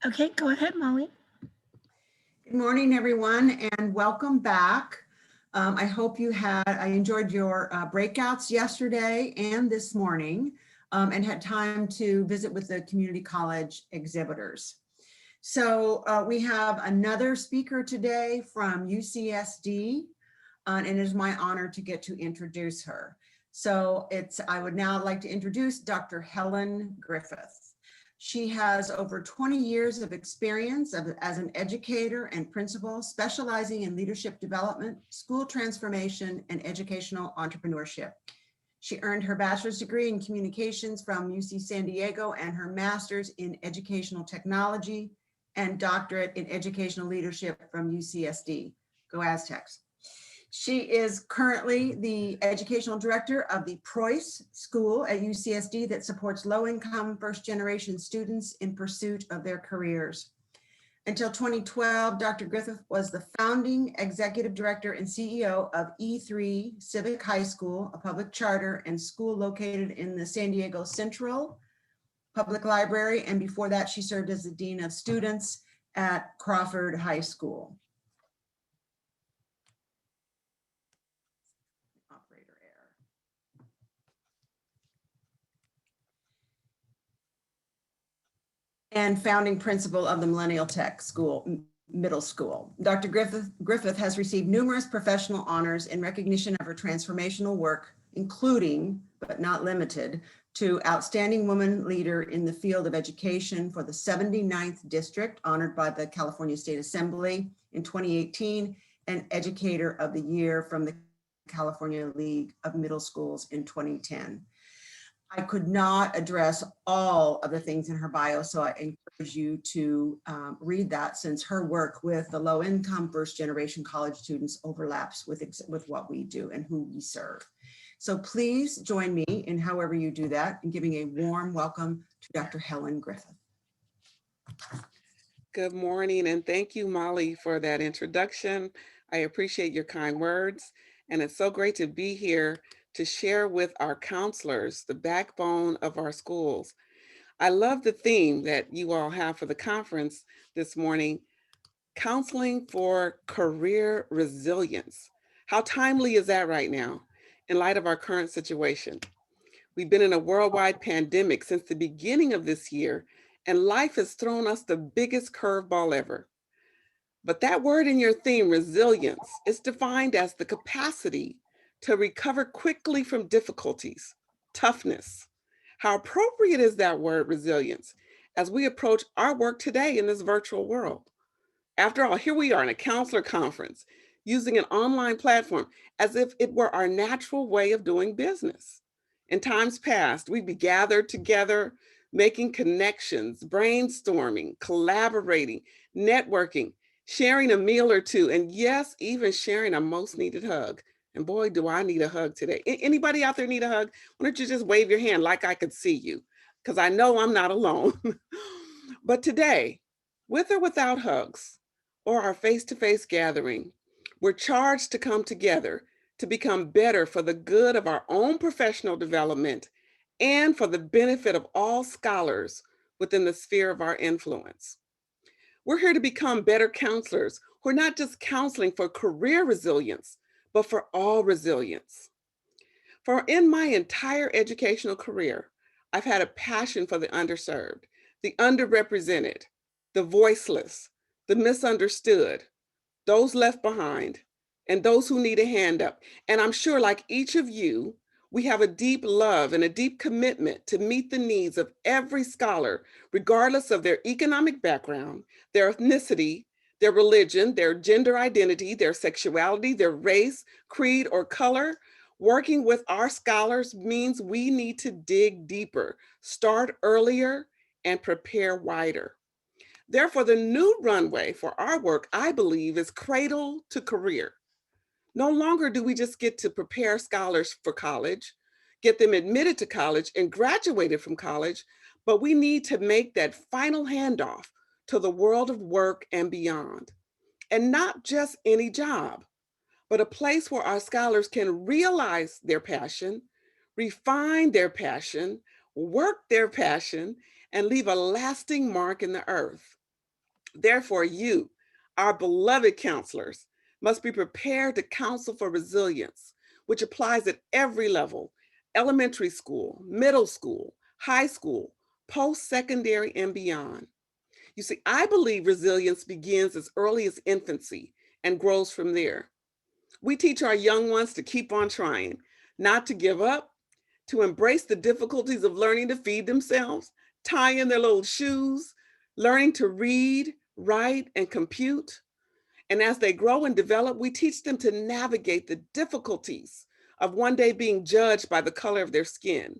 Okay, go ahead, Molly. Good morning, everyone, and welcome back. I hope I enjoyed your breakouts yesterday and this morning, and had time to visit with the community college exhibitors. So we have another speaker today from UCSD, and it is my honor to get to introduce her. So I would now like to introduce Dr. Helen Griffith. She has over 20 years of experience as an educator and principal, specializing in leadership development, school transformation, and educational entrepreneurship. She earned her bachelor's degree in communications from UC San Diego and her master's in educational technology and doctorate in educational leadership from UCSD. Go Aztecs. She is currently the educational director of the Preuss School at UCSD that supports low-income first-generation students in pursuit of their careers. Until 2012, Dr. Griffith was the founding executive director and CEO of E3 Civic High School, a public charter and school located in the San Diego Central Public Library. And before that, she served as the dean of students at Crawford High School. And founding principal of the Millennial Tech Middle School. Dr. Griffith has received numerous professional honors in recognition of her transformational work, including, but not limited to, Outstanding Woman Leader in the Field of Education for the 79th District, honored by the California State Assembly in 2018, and Educator of the Year from the California League of Middle Schools in 2010. I could not address all of the things in her bio, so I encourage you to read that, since her work with the low-income first-generation college students overlaps with what we do and who we serve. So please join me in however you do that in giving a warm welcome to Dr. Helen Griffith. Good morning, and thank you, Molly, for that introduction. I appreciate your kind words, and it's so great to be here to share with our counselors, the backbone of our schools. I love the theme that you all have for the conference this morning, Counseling for Career Resilience. How timely is that right now in light of our current situation? We've been in a worldwide pandemic since the beginning of this year, and life has thrown us the biggest curveball ever. But that word in your theme, resilience, is defined as the capacity to recover quickly from difficulties, toughness. How appropriate is that word, resilience, as we approach our work today in this virtual world? After all, here we are in a counselor conference using an online platform as if it were our natural way of doing business. In times past, we'd be gathered together, making connections, brainstorming, collaborating, networking, sharing a meal or two, and yes, even sharing a most needed hug. And boy, do I need a hug today. Anybody out there need a hug? Why don't you just wave your hand like I could see you? Because I know I'm not alone. But today, with or without hugs or our face-to-face gathering, we're charged to come together to become better for the good of our own professional development and for the benefit of all scholars within the sphere of our influence. We're here to become better counselors who are not just counseling for career resilience, but for all resilience. For in my entire educational career, I've had a passion for the underserved, the underrepresented, the voiceless, the misunderstood, those left behind, and those who need a hand up. And I'm sure, like each of you, we have a deep love and a deep commitment to meet the needs of every scholar, regardless of their economic background, their ethnicity, their religion, their gender identity, their sexuality, their race, creed, or color. Working with our scholars means we need to dig deeper, start earlier, and prepare wider. Therefore, the new runway for our work, I believe, is cradle to career. No longer do we just get to prepare scholars for college, get them admitted to college and graduated from college, but we need to make that final handoff to the world of work and beyond. And not just any job, but a place where our scholars can realize their passion, refine their passion, work their passion, and leave a lasting mark in the earth. Therefore, you, our beloved counselors, must be prepared to counsel for resilience, which applies at every level: elementary school, middle school, high school, post secondary, and beyond. You see, I believe resilience begins as early as infancy and grows from there. We teach our young ones to keep on trying, not to give up, to embrace the difficulties of learning to feed themselves, tying their little shoes, learning to read, write, and compute. And as they grow and develop, we teach them to navigate the difficulties of one day being judged by the color of their skin,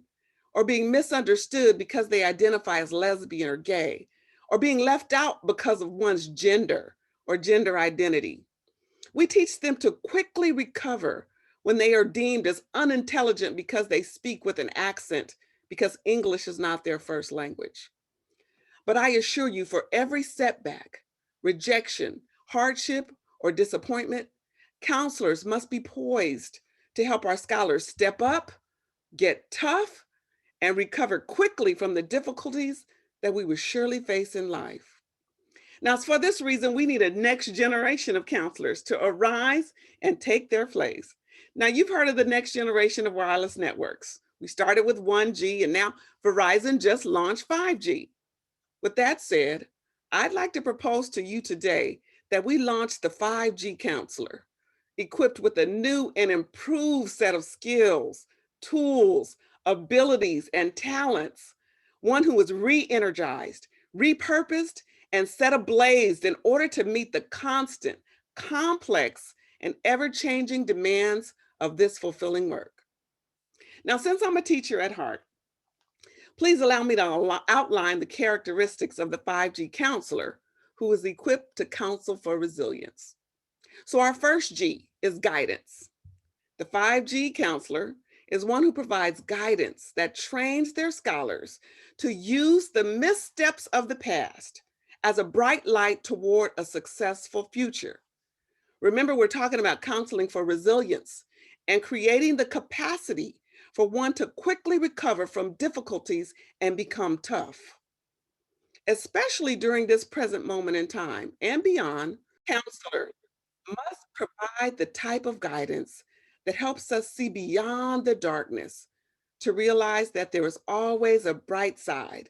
or being misunderstood because they identify as lesbian or gay, or being left out because of one's gender or gender identity. We teach them to quickly recover when they are deemed as unintelligent because they speak with an accent because English is not their first language. But I assure you, for every setback, rejection, hardship, or disappointment, counselors must be poised to help our scholars step up, get tough, and recover quickly from the difficulties that we will surely face in life. Now, it's for this reason, we need a next generation of counselors to arise and take their place. Now, you've heard of the next generation of wireless networks. We started with 1G, and now Verizon just launched 5G. With that said, I'd like to propose to you today that we launch the 5G counselor, equipped with a new and improved set of skills, tools, abilities, and talents. One who is re energized, repurposed, and set ablaze in order to meet the constant, complex, and ever changing demands of this fulfilling work. Now, since I'm a teacher at heart, please allow me to outline the characteristics of the 5G counselor who is equipped to counsel for resilience. So, our first G is guidance. The 5G counselor is one who provides guidance that trains their scholars to use the missteps of the past as a bright light toward a successful future. Remember, we're talking about counseling for resilience and creating the capacity for one to quickly recover from difficulties and become tough. Especially during this present moment in time and beyond, counselor must provide the type of guidance that helps us see beyond the darkness to realize that there is always a bright side,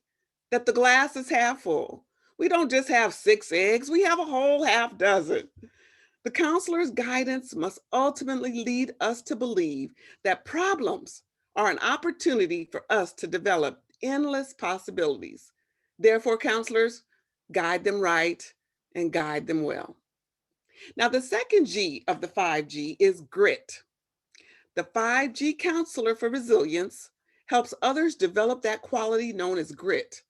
that the glass is half full. We don't just have six eggs, we have a whole half dozen. The counselor's guidance must ultimately lead us to believe that problems are an opportunity for us to develop endless possibilities. Therefore, counselors, guide them right and guide them well. Now, the second G of the 5G is grit. The 5G counselor for resilience helps others develop that quality known as grit,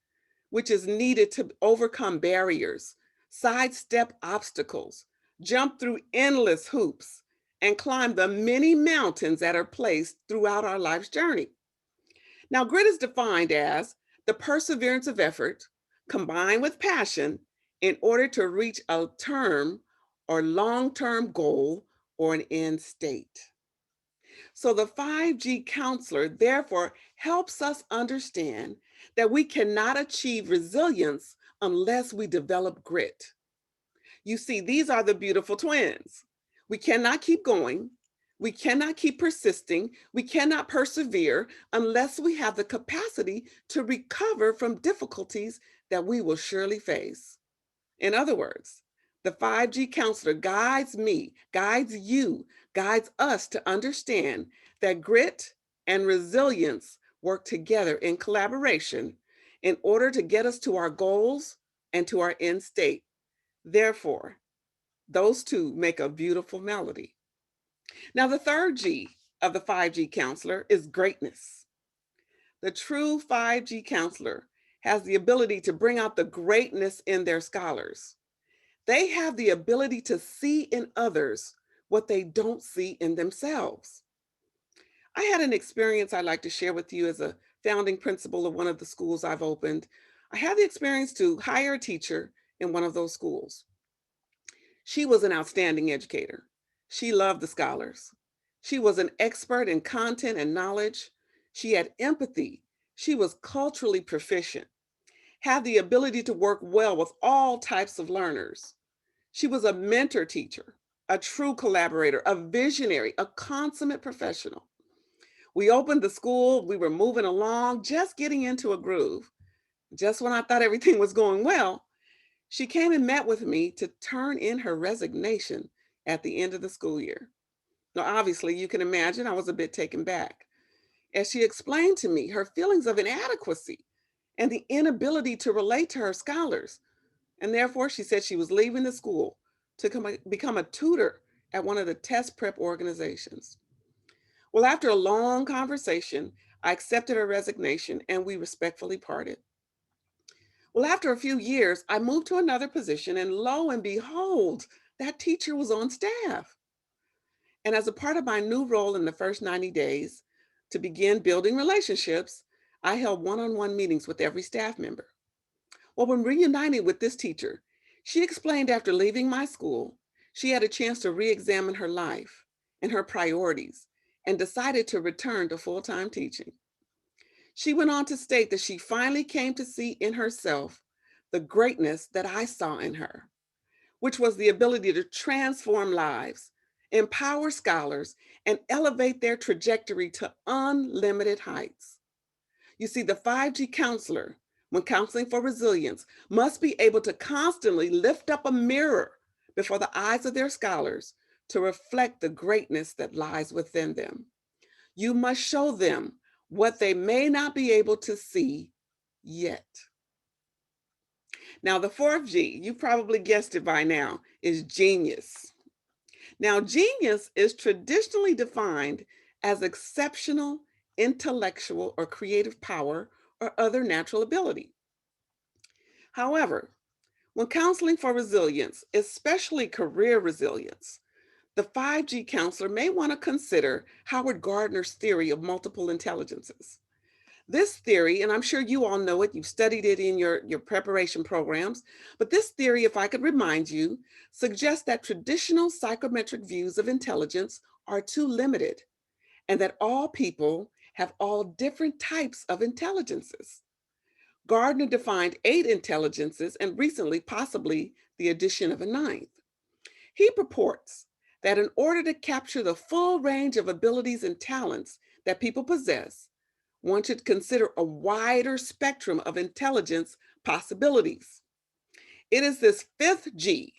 which is needed to overcome barriers, sidestep obstacles, jump through endless hoops, and climb the many mountains that are placed throughout our life's journey. Now, grit is defined as the perseverance of effort combined with passion in order to reach a term or long term goal or an end state. So the 5G counselor therefore helps us understand that we cannot achieve resilience unless we develop grit. You see, these are the beautiful twins. We cannot keep going. We cannot keep persisting. We cannot persevere unless we have the capacity to recover from difficulties that we will surely face. In other words, the 5G counselor guides me, guides you, guides us to understand that grit and resilience work together in collaboration in order to get us to our goals and to our end state. Therefore, those two make a beautiful melody. Now, the third G of the 5G counselor is greatness. The true 5G counselor has the ability to bring out the greatness in their scholars. They have the ability to see in others what they don't see in themselves. I had an experience I'd like to share with you as a founding principal of one of the schools I've opened. I had the experience to hire a teacher in one of those schools. She was an outstanding educator. She loved the scholars. She was an expert in content and knowledge. She had empathy. She was culturally proficient. have the ability to work well with all types of learners. She was a mentor teacher, a true collaborator, a visionary, a consummate professional. We opened the school, we were moving along, just getting into a groove. Just when I thought everything was going well, she came and met with me to turn in her resignation at the end of the school year. Now, obviously, you can imagine I was a bit taken back as she explained to me her feelings of inadequacy and the inability to relate to her scholars. And therefore, she said she was leaving the school to become a tutor at one of the test prep organizations. Well, after a long conversation, I accepted her resignation and we respectfully parted. Well, after a few years, I moved to another position, and lo and behold, that teacher was on staff. And as a part of my new role in the first 90 days to begin building relationships, I held one on one meetings with every staff member. Well, when reuniting with this teacher, she explained after leaving my school, she had a chance to re examine her life and her priorities and decided to return to full time teaching. She went on to state that she finally came to see in herself the greatness that I saw in her, which was the ability to transform lives, empower scholars, and elevate their trajectory to unlimited heights. You see, the 5G counselor, when counseling for resilience, must be able to constantly lift up a mirror before the eyes of their scholars to reflect the greatness that lies within them. You must show them what they may not be able to see yet. Now, the fourth G, you probably guessed it by now, is genius. Now, genius is traditionally defined as exceptional intellectual or creative power or other natural ability. However, when counseling for resilience, especially career resilience, the 5G counselor may want to consider Howard Gardner's theory of multiple intelligences. This theory, and I'm sure you all know it, you've studied it in your preparation programs, but this theory, if I could remind you, suggests that traditional psychometric views of intelligence are too limited and that all people have all different types of intelligences. Gardner defined 8 intelligences and recently, possibly, the addition of a ninth. He purports that in order to capture the full range of abilities and talents that people possess, one should consider a wider spectrum of intelligence possibilities. It is this fifth G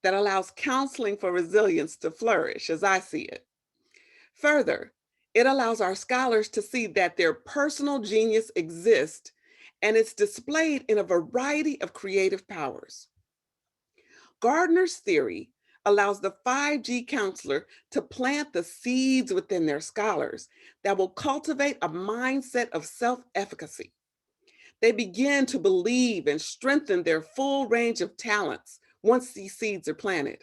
that allows counseling for resilience to flourish, as I see it. Further, it allows our scholars to see that their personal genius exists and it's displayed in a variety of creative powers. Gardner's theory allows the 5G counselor to plant the seeds within their scholars that will cultivate a mindset of self efficacy. They begin to believe and strengthen their full range of talents once these seeds are planted.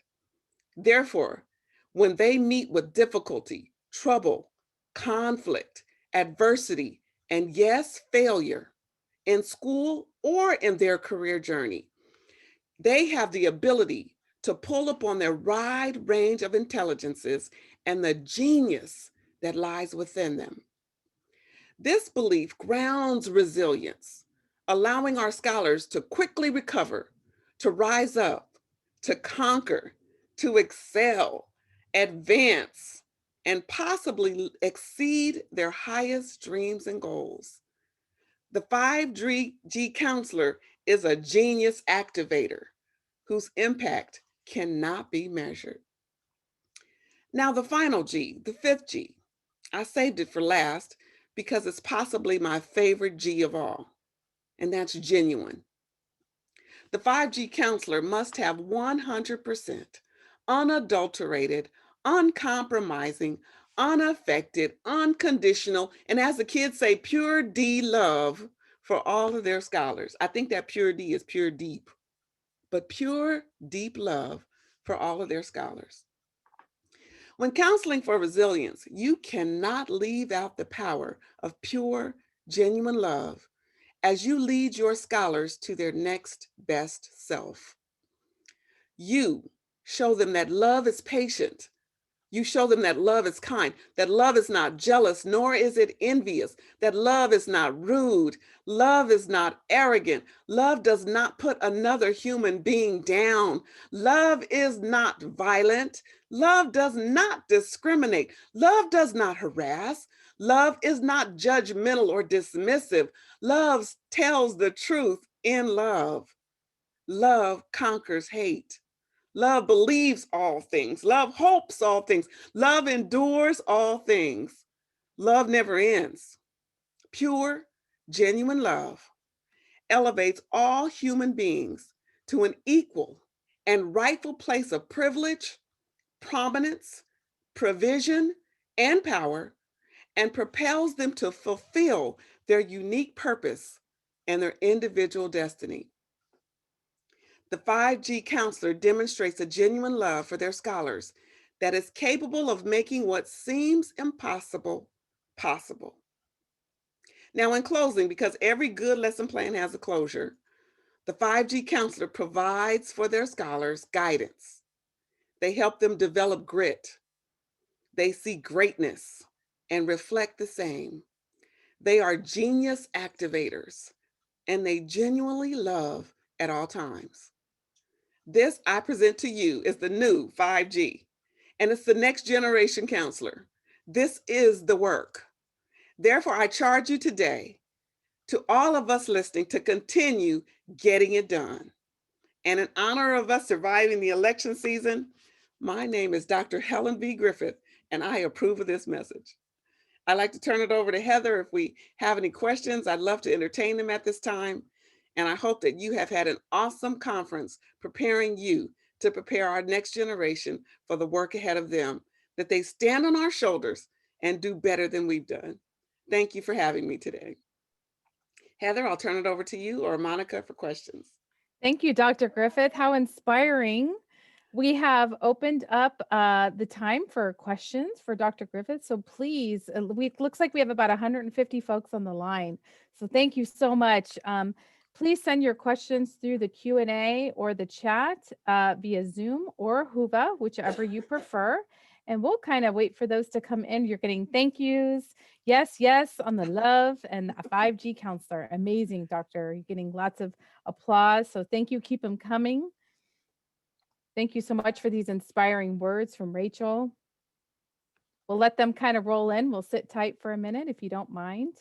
Therefore, when they meet with difficulty, trouble, conflict, adversity, and yes, failure in school or in their career journey, they have the ability to pull upon their wide range of intelligences and the genius that lies within them. This belief grounds resilience, allowing our scholars to quickly recover, to rise up, to conquer, to excel, advance, and possibly exceed their highest dreams and goals. The 5G counselor is a genius activator whose impact cannot be measured. Now, the final G, the fifth G, I saved it for last because it's possibly my favorite G of all, and that's genuine. The 5G counselor must have 100% unadulterated, uncompromising, unaffected, unconditional, and as the kids say, pure D love for all of their scholars. I think that pure D is pure deep, but pure deep love for all of their scholars. When counseling for resilience, you cannot leave out the power of pure, genuine love as you lead your scholars to their next best self. You show them that love is patient, You show them that love is kind, that love is not jealous, nor is it envious, that love is not rude, love is not arrogant, love does not put another human being down, love is not violent, love does not discriminate, love does not harass, love is not judgmental or dismissive, love tells the truth in love. Love conquers hate. Love believes all things. Love hopes all things. Love endures all things. Love never ends. Pure, genuine love elevates all human beings to an equal and rightful place of privilege, prominence, provision, and power, and propels them to fulfill their unique purpose and their individual destiny. The 5G counselor demonstrates a genuine love for their scholars that is capable of making what seems impossible possible. Now, in closing, because every good lesson plan has a closure, the 5G counselor provides for their scholars guidance. They help them develop grit. They see greatness and reflect the same. They are genius activators and they genuinely love at all times. This I present to you is the new 5G, and it's the next generation counselor. This is the work. Therefore, I charge you today, to all of us listening, to continue getting it done. And in honor of us surviving the election season, my name is Dr. Helen V. Griffith, and I approve of this message. I'd like to turn it over to Heather. If we have any questions, I'd love to entertain them at this time. And I hope that you have had an awesome conference preparing you to prepare our next generation for the work ahead of them, that they stand on our shoulders and do better than we've done. Thank you for having me today. Heather, I'll turn it over to you or Monica for questions. Thank you, Dr. Griffith. How inspiring. We have opened up the time for questions for Dr. Griffith. So please, looks like we have about 150 folks on the line. So thank you so much. Please send your questions through the Q&A or the chat via Zoom or Whova, whichever you prefer. And we'll kind of wait for those to come in. You're getting thank yous. Yes, yes, on the love and a 5G counselor. Amazing, doctor. You're getting lots of applause. So thank you. Keep them coming. Thank you so much for these inspiring words from Rachel. We'll let them kind of roll in. We'll sit tight for a minute if you don't mind.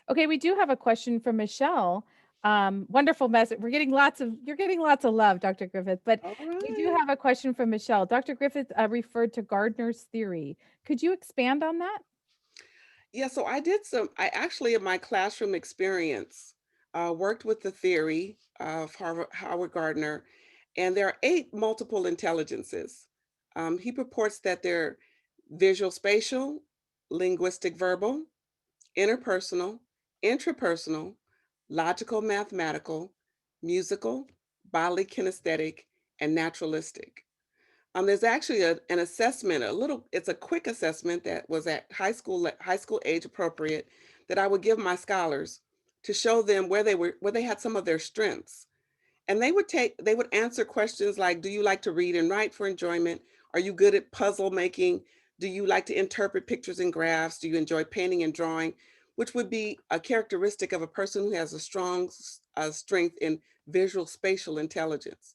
Okay, we do have a question from Michelle. Wonderful message. You're getting lots of love, Dr. Griffith, but we do have a question from Michelle. Dr. Griffith referred to Gardner's theory. Could you expand on that? Yeah, so I actually, in my classroom experience, worked with the theory of Howard Gardner, and there are 8 multiple intelligences. He purports that they're visual spatial, linguistic verbal, interpersonal, intrapersonal, logical mathematical, musical, bodily kinesthetic, and naturalistic. There's actually an assessment, it's a quick assessment that was at high school age appropriate, that I would give my scholars to show them where they had some of their strengths. And they would answer questions like, do you like to read and write for enjoyment? Are you good at puzzle making? Do you like to interpret pictures and graphs? Do you enjoy painting and drawing? Which would be a characteristic of a person who has a strong strength in visual spatial intelligence.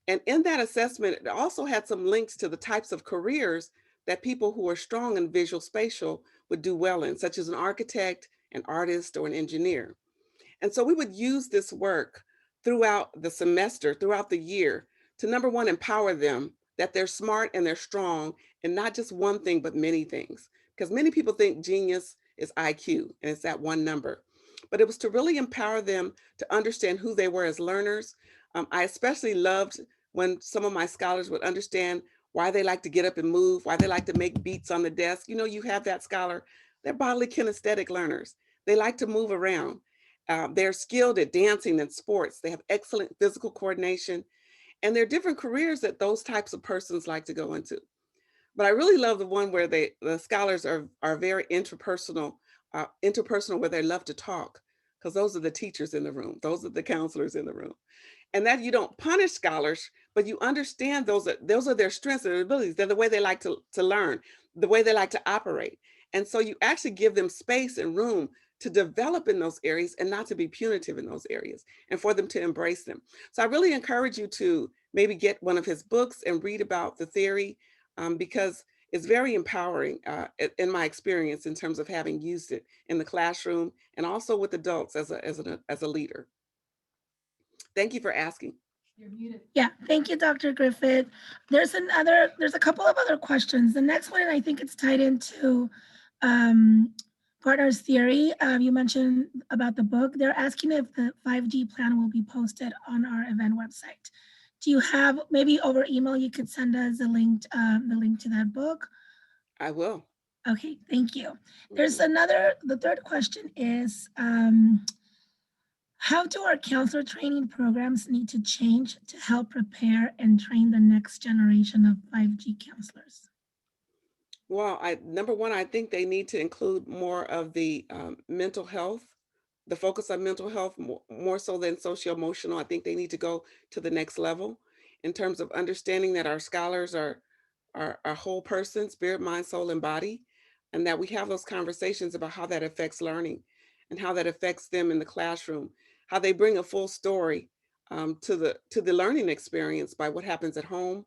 And in that assessment, it also had some links to the types of careers that people who are strong in visual spatial would do well in, such as an architect, an artist, or an engineer. And so we would use this work throughout the semester, throughout the year, to number one, empower them that they're smart and they're strong in not just one thing, but many things. Because many people think genius is IQ and it's that one number. But it was to really empower them to understand who they were as learners. I especially loved when some of my scholars would understand why they like to get up and move, why they like to make beats on the desk. You know, you have that scholar, they're bodily kinesthetic learners. They like to move around. They're skilled at dancing and sports. They have excellent physical coordination. And there are different careers that those types of persons like to go into. But I really love the one where the scholars are very interpersonal, where they love to talk. because those are the teachers in the room. Those are the counselors in the room. And that you don't punish scholars, but you understand those are their strengths and abilities. They're the way they like to learn, the way they like to operate. And so you actually give them space and room to develop in those areas and not to be punitive in those areas and for them to embrace them. So I really encourage you to maybe get one of his books and read about the theory, because it's very empowering in my experience in terms of having used it in the classroom and also with adults as a leader. Thank you for asking. You're muted. Yeah, thank you, Dr. Griffith. There's a couple of other questions. The next one, I think it's tied into Partner's theory. You mentioned about the book. They're asking if the 5G plan will be posted on our event website. Do you have, maybe over email, you could send us the link to that book? I will. Okay, thank you. There's the third question is, how do our counselor training programs need to change to help prepare and train the next generation of 5G counselors? Well, number one, I think they need to include more of the mental health, the focus on mental health more so than socio emotional. I think they need to go to the next level in terms of understanding that our scholars are a whole person, spirit, mind, soul, and body, and that we have those conversations about how that affects learning and how that affects them in the classroom, how they bring a full story to the learning experience by what happens at home,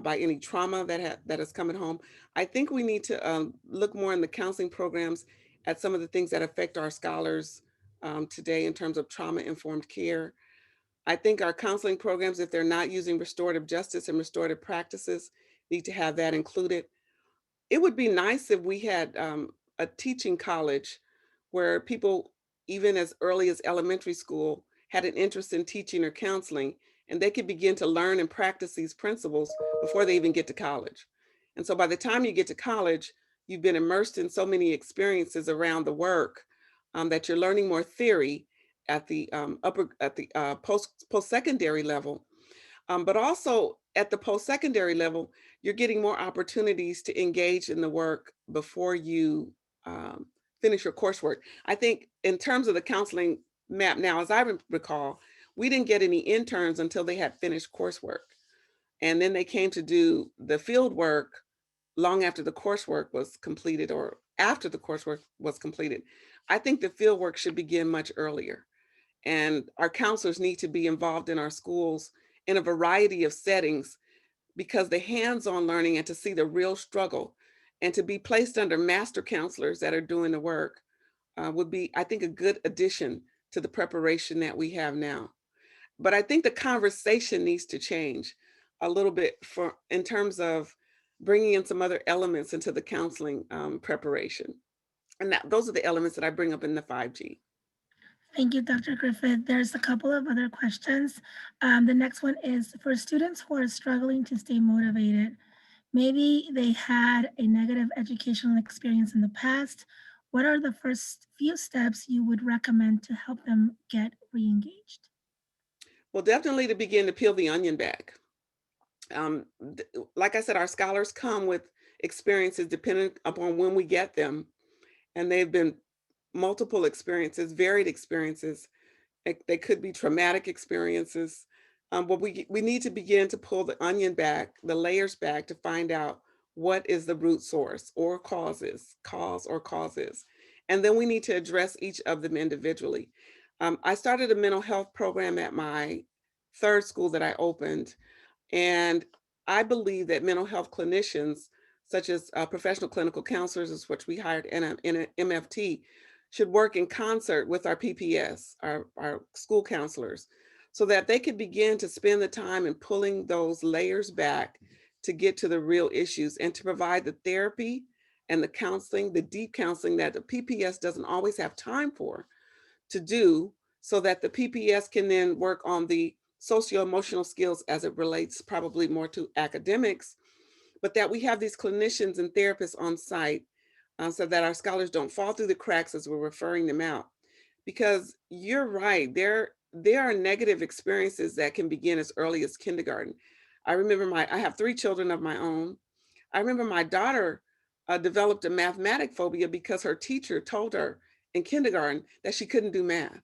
by any trauma that has come at home. I think we need to look more in the counseling programs at some of the things that affect our scholars today in terms of trauma-informed care. I think our counseling programs, if they're not using restorative justice and restorative practices, need to have that included. It would be nice if we had a teaching college where people, even as early as elementary school, had an interest in teaching or counseling, and they could begin to learn and practice these principles before they even get to college. And so by the time you get to college, you've been immersed in so many experiences around the work, that you're learning more theory at the post-secondary level, but also at the post-secondary level, you're getting more opportunities to engage in the work before you um, finish your coursework. I think in terms of the counseling map now, as I recall, we didn't get any interns until they had finished coursework. And then they came to do the field work long after the coursework was completed or after the coursework was completed. I think the field work should begin much earlier. And our counselors need to be involved in our schools in a variety of settings, because the hands-on learning and to see the real struggle and to be placed under master counselors that are doing the work would be, I think, a good addition to the preparation that we have now. But I think the conversation needs to change a little bit for in terms of bringing in some other elements into the counseling preparation. And those are the elements that I bring up in the 5G. Thank you, Dr. Griffith. There's a couple of other questions. The next one is for students who are struggling to stay motivated. Maybe they had a negative educational experience in the past. What are the first few steps you would recommend to help them get re-engaged? Well, definitely to begin to peel the onion back. Like I said, our scholars come with experiences depending upon when we get them, and they've been multiple experiences, varied experiences. They could be traumatic experiences, but we need to begin to pull the onion back, the layers back, to find out what is the root source or cause or causes, and then we need to address each of them individually. I started a mental health program at my third school that I opened, and I believe that mental health clinicians, such as professional clinical counselors, is what we hired in a MFT, should work in concert with our PPS, our school counselors, so that they could begin to spend the time in pulling those layers back to get to the real issues and to provide the therapy and the counseling, the deep counseling that the PPS doesn't always have time for to do, so that the PPS can then work on the socio-emotional skills as it relates probably more to academics, but that we have these clinicians and therapists on site, so that our scholars don't fall through the cracks as we're referring them out. Because you're right, there are negative experiences that can begin as early as kindergarten. I have three children of my own. I remember my daughter developed a mathematic phobia because her teacher told her in kindergarten that she couldn't do math.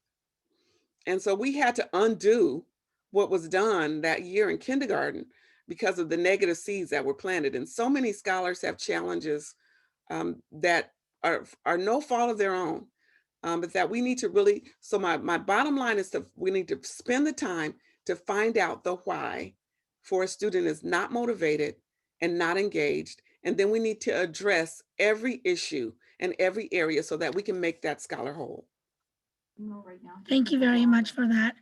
And so we had to undo what was done that year in kindergarten because of the negative seeds that were planted. And so many scholars have challenges that are no fault of their own, but that we need to really, so my bottom line is that we need to spend the time to find out the why for a student is not motivated and not engaged. And then we need to address every issue and every area so that we can make that scholar whole. Thank you very much for that.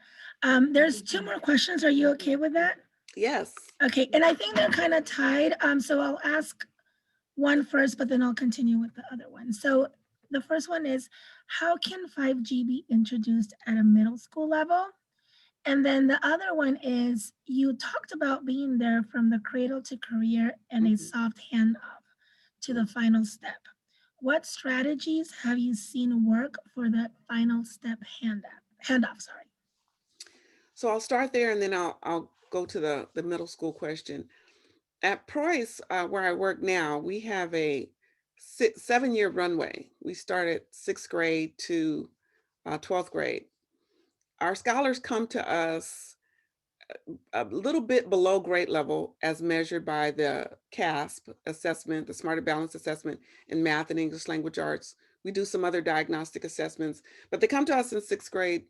There's 2 more questions. Are you okay with that? Yes. Okay, and I think they're kind of tied. So I'll ask one first, but then I'll continue with the other one. So the first one is, how can 5G be introduced at a middle school level? And then the other one is, you talked about being there from the cradle to career and a soft handoff to the final step. What strategies have you seen work for that final step handoff? Sorry. So I'll start there and then I'll go to the middle school question. At Preuss, where I work now, we have a 7-year runway. We start at 6th grade to 12th grade. Our scholars come to us a little bit below grade level as measured by the CASP assessment, the Smarter Balance assessment in math and English language arts. We do some other diagnostic assessments, but they come to us in 6th grade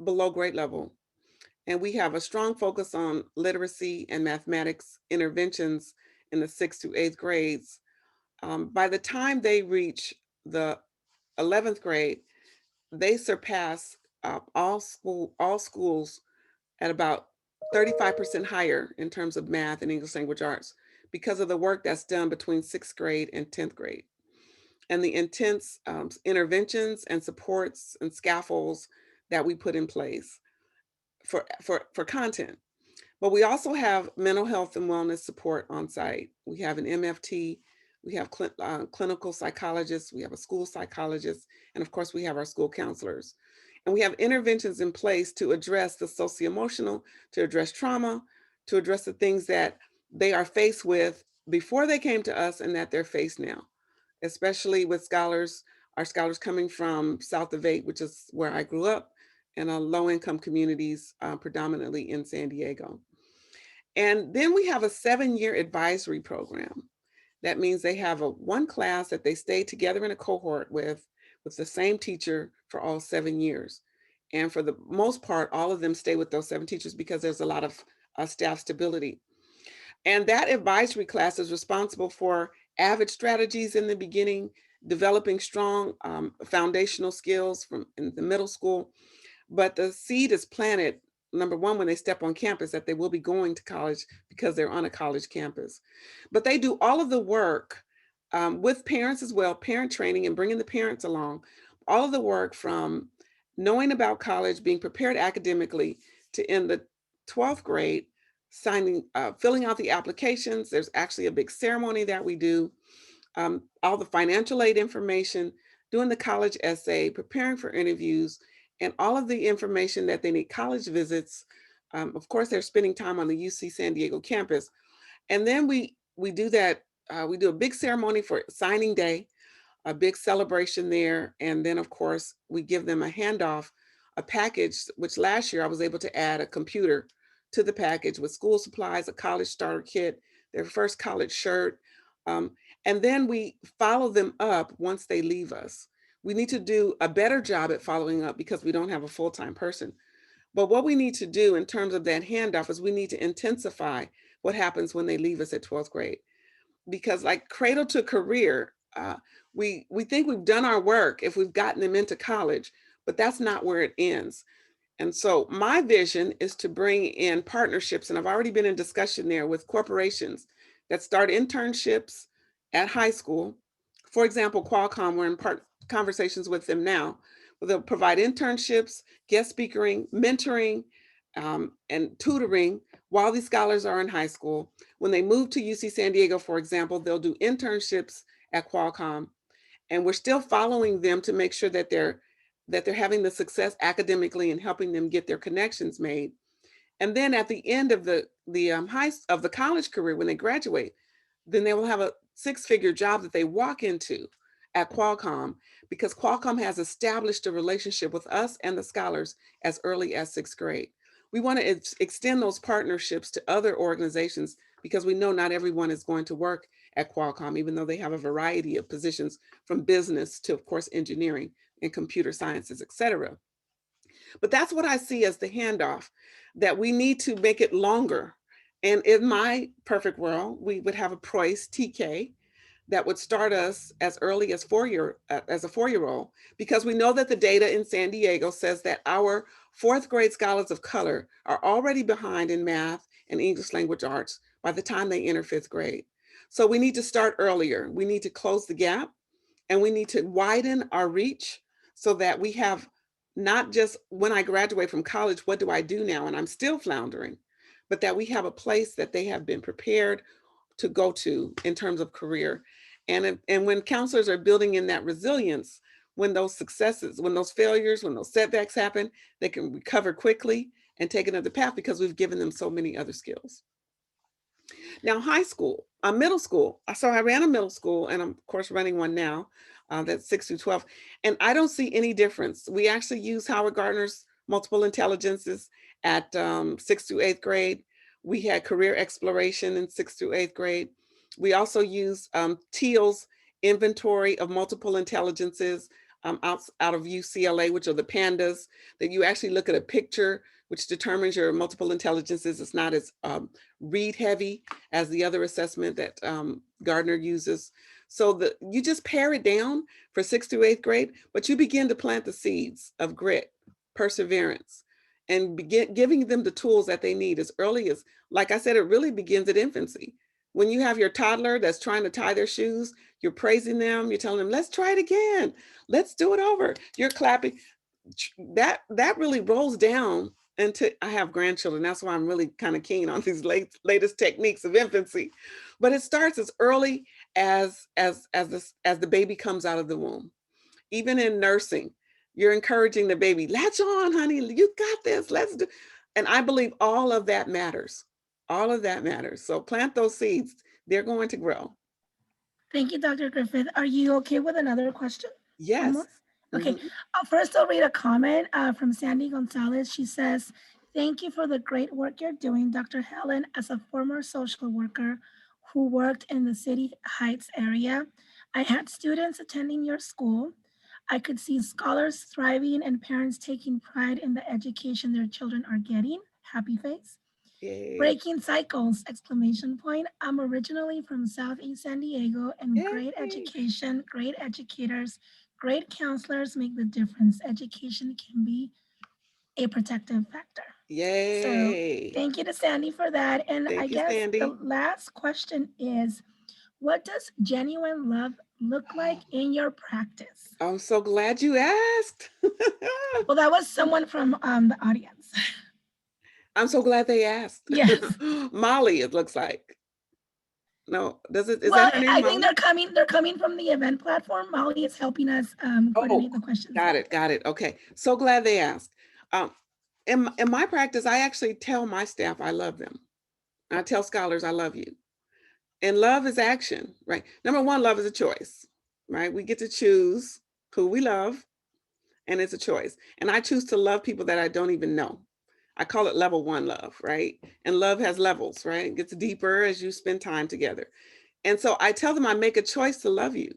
below grade level. And we have a strong focus on literacy and mathematics interventions in the 6th to 8th grades. By the time they reach the 11th grade, they surpass all schools at about 35% higher in terms of math and English language arts because of the work that's done between 6th grade and 10th grade. And the intense interventions and supports and scaffolds that we put in place for content. But we also have mental health and wellness support on site. We have an MFT, we have clinical psychologists, we have a school psychologist, and of course we have our school counselors. And we have interventions in place to address the socio-emotional, to address trauma, to address the things that they are faced with before they came to us and that they're faced now, especially with scholars, our scholars coming from south of 8, which is where I grew up, and low-income communities, predominantly in San Diego. And then we have a 7-year advisory program. That means they have one class that they stay together in a cohort with the same teacher for all 7 years. And for the most part, all of them stay with those 7 teachers because there's a lot of staff stability. And that advisory class is responsible for AVID strategies in the beginning, developing strong foundational skills in the middle school. But the seed is planted, number one, when they step on campus, that they will be going to college because they're on a college campus. But they do all of the work with parents as well, parent training and bringing the parents along, all of the work from knowing about college, being prepared academically to in the 12th grade, filling out the applications. There's actually a big ceremony that we do, all the financial aid information, doing the college essay, preparing for interviews, and all of the information that they need, college visits. Of course, they're spending time on the UC San Diego campus. And then we do that, we do a big ceremony for signing day, a big celebration there. And then of course, we give them a handoff, a package, which last year I was able to add a computer to the package with school supplies, a college starter kit, their first college shirt. And then we follow them up once they leave us. We need to do a better job at following up because we don't have a full-time person. But what we need to do in terms of that handoff is we need to intensify what happens when they leave us at 12th grade. Because like cradle to career, we think we've done our work if we've gotten them into college, but that's not where it ends. And so my vision is to bring in partnerships, and I've already been in discussion there with corporations that start internships at high school. For example, Qualcomm, we're in conversations with them now, where they'll provide internships, guest speakering, mentoring, and tutoring while these scholars are in high school. When they move to UC San Diego, for example, they'll do internships at Qualcomm, and we're still following them to make sure that they're having the success academically and helping them get their connections made. And then at the end of the college career, when they graduate, then they will have a 6-figure job that they walk into at Qualcomm, because Qualcomm has established a relationship with us and the scholars as early as 6th grade. We want to extend those partnerships to other organizations because we know not everyone is going to work at Qualcomm, even though they have a variety of positions from business to, of course, engineering and computer sciences, et cetera. But that's what I see as the handoff, that we need to make it longer. And in my perfect world, we would have a Preuss TK that would start us as early as as a 4-year-old, because we know that the data in San Diego says that our 4th grade scholars of color are already behind in math and English language arts by the time they enter 5th grade. So we need to start earlier. We need to close the gap, and we need to widen our reach so that we have not just when I graduate from college, what do I do now? And I'm still floundering, but that we have a place that they have been prepared to go to in terms of career. And when counselors are building in that resilience, when those successes, when those failures, when those setbacks happen, they can recover quickly and take another path because we've given them so many other skills. Now, high school, middle school. So I ran a middle school, and I'm of course running one now that's 6 through 12. And I don't see any difference. We actually use Howard Gardner's multiple intelligences at 6th through 8th grade. We had career exploration in 6th through 8th grade. We also use Teal's inventory of multiple intelligences out of UCLA, which are the pandas, that you actually look at a picture, which determines your multiple intelligences. It's not as read heavy as the other assessment that Gardner uses. So you just pare it down for 6th through 8th grade, but you begin to plant the seeds of grit, perseverance, and begin giving them the tools that they need as early as, like I said, it really begins at infancy. When you have your toddler that's trying to tie their shoes, you're praising them, you're telling them, let's try it again, let's do it over. You're clapping. That really rolls down into, I have grandchildren, that's why I'm really kind of keen on these latest techniques of infancy. But it starts as early as the baby comes out of the womb. Even in nursing, you're encouraging the baby, latch on, honey, you got this, let's do. And I believe all of that matters. All of that matters. So plant those seeds, they're going to grow. Thank you, Dr. Griffith. Are you okay with another question? One Yes. more? Okay. Mhm. First, I'll read a comment from Sandy Gonzalez. She says, thank you for the great work you're doing, Dr. Helen. As a former social worker who worked in the City Heights area, I had students attending your school. I could see scholars thriving and parents taking pride in the education their children are getting. Happy face. Yay. Breaking cycles, exclamation point. I'm originally from Southeast San Diego, and great Yay. education, great educators, great counselors make the difference. Education can be a protective factor. So Yay. thank you to Sandy for that. And I Thank you, guess the Sandy. last question is, what does genuine love look like in your practice? I'm so glad you asked. Well, that was someone from the audience. I'm so glad they asked. Yes. Molly, it looks like. No, is Well, that her name, I think Molly? they're coming from the event platform. Molly is helping us Oh, coordinate the questions. got it, got it. Okay, so glad they asked. Um, in my practice, I actually tell my staff I love them. I tell scholars I love you. And love is action, right? Number one, love is a choice, right? We get to choose who we love, and it's a choice. And I choose to love people that I don't even know. I call it level 1 love, right? And love has levels, right? It gets deeper as you spend time together. And so I tell them I make a choice to love you.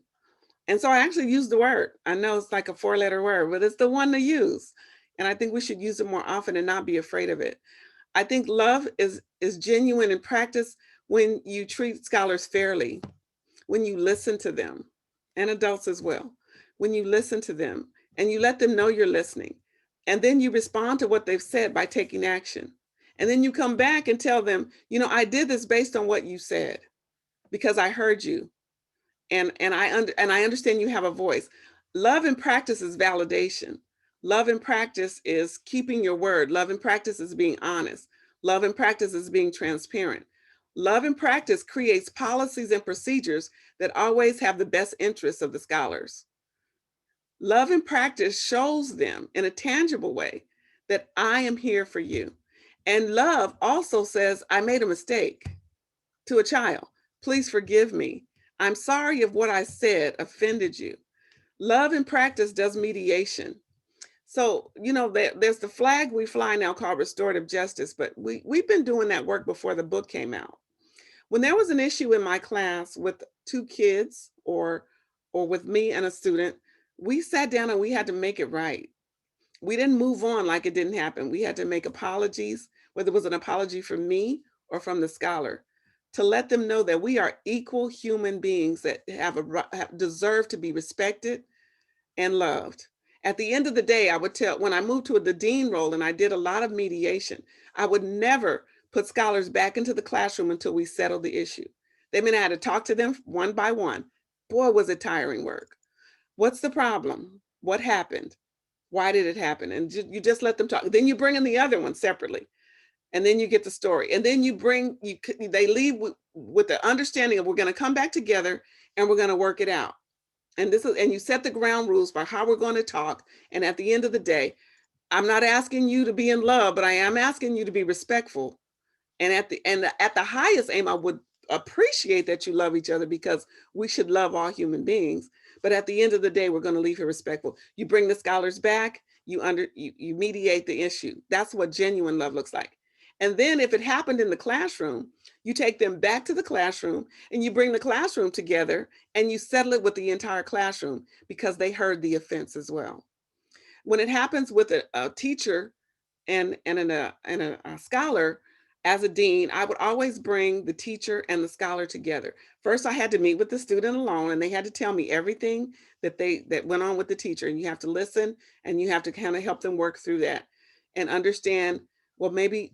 And so I actually use the word. I know it's like a 4-letter word, but it's the one to use. And I think we should use it more often and not be afraid of it. I think love is genuine in practice when you treat scholars fairly, when you listen to them, and adults as well, when you listen to them and you let them know you're listening. And then you respond to what they've said by taking action. And then you come back and tell them, you know, I did this based on what you said because I heard you. And I understand you have a voice. Love in practice is validation. Love in practice is keeping your word. Love in practice is being honest. Love in practice is being transparent. Love in practice creates policies and procedures that always have the best interests of the scholars. Love in practice shows them in a tangible way that I am here for you. And love also says, I made a mistake to a child. Please forgive me. I'm sorry if what I said offended you. Love in practice does mediation. So, there's the flag we fly now called restorative justice, but we've been doing that work before the book came out. When there was an issue in my class with two kids or with me and a student, we sat down and we had to make it right. We didn't move on like it didn't happen. We had to make apologies, whether it was an apology from me or from the scholar, to let them know that we are equal human beings that deserve to be respected and loved. At the end of the day, I would tell, when I moved to the dean role and I did a lot of mediation, I would never put scholars back into the classroom until we settled the issue. They meant I had to talk to them one by one. Boy, was it tiring work. What's the problem? What happened? Why did it happen? And you just let them talk. Then you bring in the other one separately, and then you get the story. And then they leave with the understanding of, we're going to come back together and we're going to work it out. And you set the ground rules by how we're going to talk. And at the end of the day, I'm not asking you to be in love, but I am asking you to be respectful. And at the highest aim, I would appreciate that you love each other, because we should love all human beings. But at the end of the day, we're going to leave here respectful. You bring the scholars back, you mediate the issue. That's what genuine love looks like. And then if it happened in the classroom, you take them back to the classroom and you bring the classroom together and you settle it with the entire classroom, because they heard the offense as well. When it happens with a teacher and a scholar, as a dean, I would always bring the teacher and the scholar together. First, I had to meet with the student alone, and they had to tell me everything that went on with the teacher. And you have to listen, and you have to kind of help them work through that and understand, well, maybe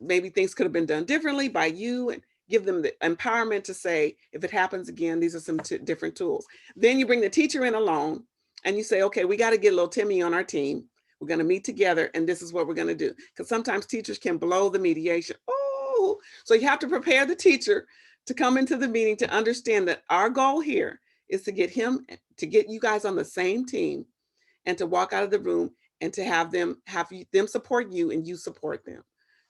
things could have been done differently by you, and give them the empowerment to say, if it happens again, these are some different tools. Then you bring the teacher in alone and you say, okay, we got to get little Timmy on our team. We're going to meet together and this is what we're going to do. Because sometimes teachers can blow the mediation. Oh, so you have to prepare the teacher to come into the meeting to understand that our goal here is to get you guys on the same team, and to walk out of the room and to have them support you and you support them.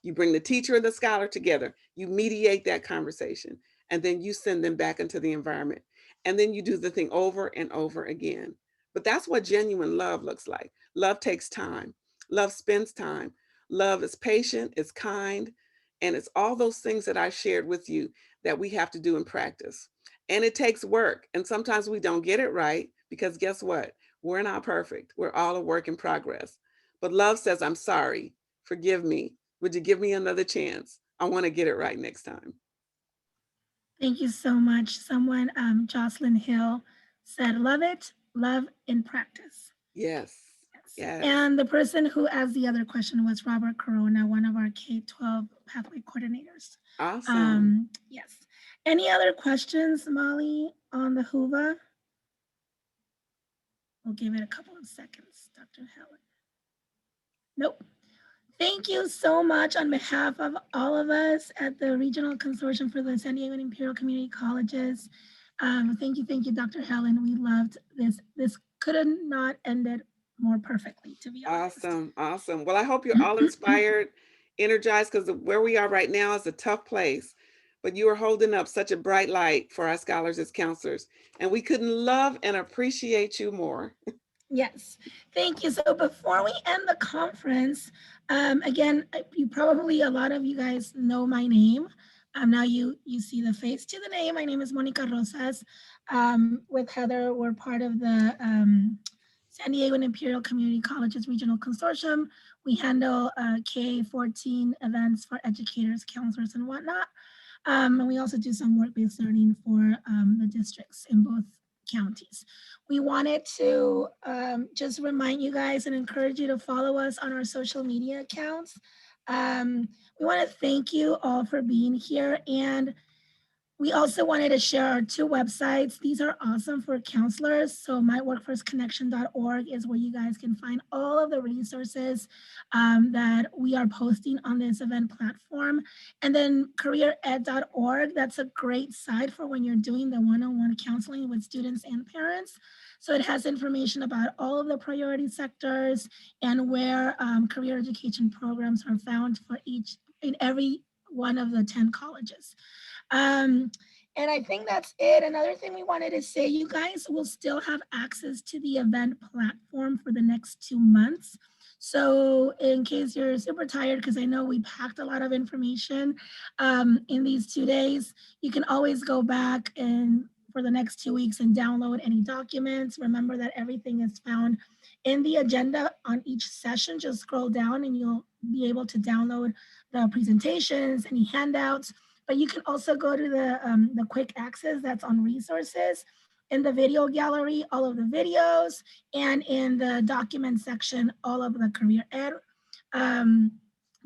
You bring the teacher and the scholar together, you mediate that conversation, and then you send them back into the environment. And then you do the thing over and over again. But that's what genuine love looks like. Love takes time. Love spends time. Love is patient, it's kind, and it's all those things that I shared with you that we have to do in practice. And it takes work. And sometimes we don't get it right, because guess what? We're not perfect. We're all a work in progress. But love says, I'm sorry. Forgive me. Would you give me another chance? I want to get it right next time. Thank you so much. Someone, Jocelyn Hill, said, love it, love in practice. Yes. Yes. Yes. And the person who asked the other question was Robert Corona, one of our K-12 pathway coordinators. Awesome. Yes. Any other questions, Molly, on the HUVA? We'll give it a couple of seconds, Dr. Helen. Nope. Thank you so much on behalf of all of us at the Regional Consortium for the San Diego and Imperial Community Colleges. Thank you, Dr. Helen. We loved this. This could have not ended more perfectly, to be honest. Awesome. Well, I hope you're all inspired, energized, because where we are right now is a tough place. But you are holding up such a bright light for our scholars as counselors, and we couldn't love and appreciate you more. Yes, thank you. So before we end the conference, again, a lot of you guys know my name. Now you see the face to the name. My name is Monica Rosas. With Heather, we're part of the San Diego and Imperial Community Colleges Regional Consortium. We handle K-14 events for educators, counselors, and whatnot. And we also do some work-based learning for the districts in both counties. We wanted to just remind you guys and encourage you to follow us on our social media accounts. We want to thank you all for being here, and we also wanted to share our two websites. These are awesome for counselors. So myworkforceconnection.org is where you guys can find all of the resources that we are posting on this event platform. And then careered.org, that's a great site for when you're doing the one-on-one counseling with students and parents. So it has information about all of the priority sectors and where career education programs are found for in every one of the 10 colleges. And I think that's it. Another thing we wanted to say, you guys will still have access to the event platform for the next 2 months. So in case you're super tired, because I know we packed a lot of information in these 2 days, you can always go back and for the next 2 weeks and download any documents. Remember that everything is found in the agenda on each session. Just scroll down and you'll be able to download the presentations, any handouts. But you can also go to the quick access that's on resources. In the video gallery, all of the videos, and in the document section, all of the career ed um,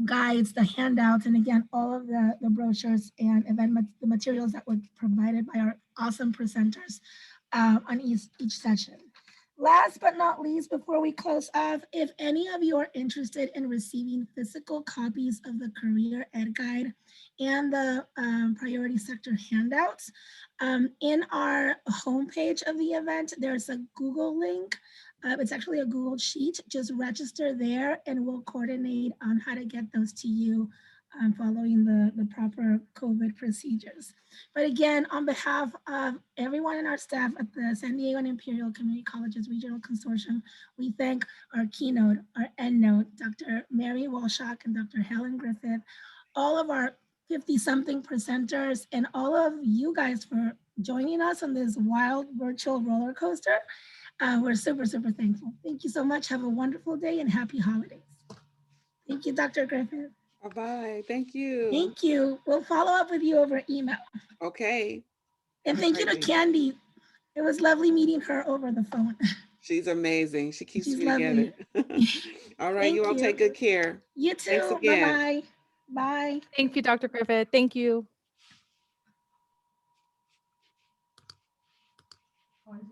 guides, the handouts, and again, all of the brochures and the materials that were provided by our awesome presenters on each session. Last but not least, before we close off, if any of you are interested in receiving physical copies of the Career Ed Guide and the priority sector handouts, in our homepage of the event, there's a Google link. It's actually a Google Sheet. Just register there and we'll coordinate on how to get those to you following the proper COVID procedures. But again, on behalf of everyone in our staff at the San Diego and Imperial Community Colleges Regional Consortium, we thank our keynote, our EndNote, Dr. Mary Walshock and Dr. Helen Griffith, all of our 50-something presenters, and all of you guys for joining us on this wild virtual roller coaster. We're super, super thankful. Thank you so much. Have a wonderful day and happy holidays. Thank you, Dr. Griffith. Bye-bye. Thank you. Thank you. We'll follow up with you over email. Okay. And thank you to Candy. It was lovely meeting her over the phone. She's amazing. She keeps She's me lovely. together. All right, you all take good care. You too. Bye-bye. Bye. Thank you, Dr. Griffith. Thank you.